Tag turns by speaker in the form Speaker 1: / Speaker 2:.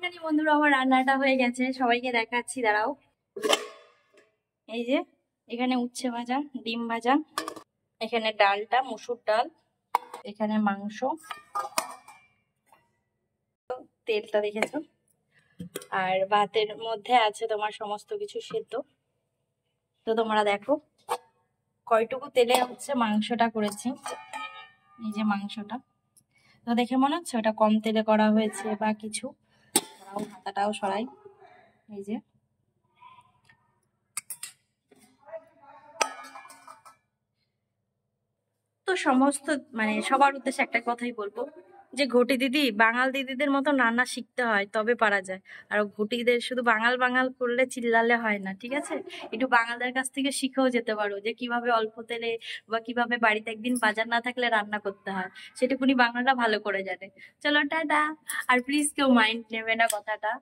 Speaker 1: Finally বন্ধুরা আমার রান্নাটা হয়ে গেছে, সবাইকে দেখাচ্ছি, দাঁড়াও। এই যে এখানে উচ্ছে ভাজা, ডিম ভাজা, এখানে ডালটা মসুর ডাল, এখানে মাংস, তেলটা দেখেছো, আর ভাতের মধ্যে আছে তোমার সমস্ত কিছু সেদ্ধ। তো তোমরা দেখো কয়টুকু তেলে হচ্ছে মাংসটা করেছি। এই যে মাংসটা তো দেখে মনে হচ্ছে ওটা কম তেলে করা হয়েছে বা কিছু। হাতাটাও সরাই। এই যে তো সমস্ত সবার উদ্দেশ্যে একটা কথাই বলবো, যে ঘটি দিদি বাঙাল দিদিদের মতো রান্না শিখতে হয়, তবে পারা যায়। আর ঘটিদের শুধু বাঙাল বাঙাল করলে চিল্লালে হয় না, ঠিক আছে? একটু বাঙালদের কাছ থেকে শিখেও যেতে পারো, যে কিভাবে অল্প তেলে বা কিভাবে বাড়িতে একদিন বাজার না থাকলে রান্না করতে হয়, সেটুকুনি বাংলাটা ভালো করে জানে। চলো টাটা। আর প্লিজ কেউ মাইন্ড নেবে না কথাটা।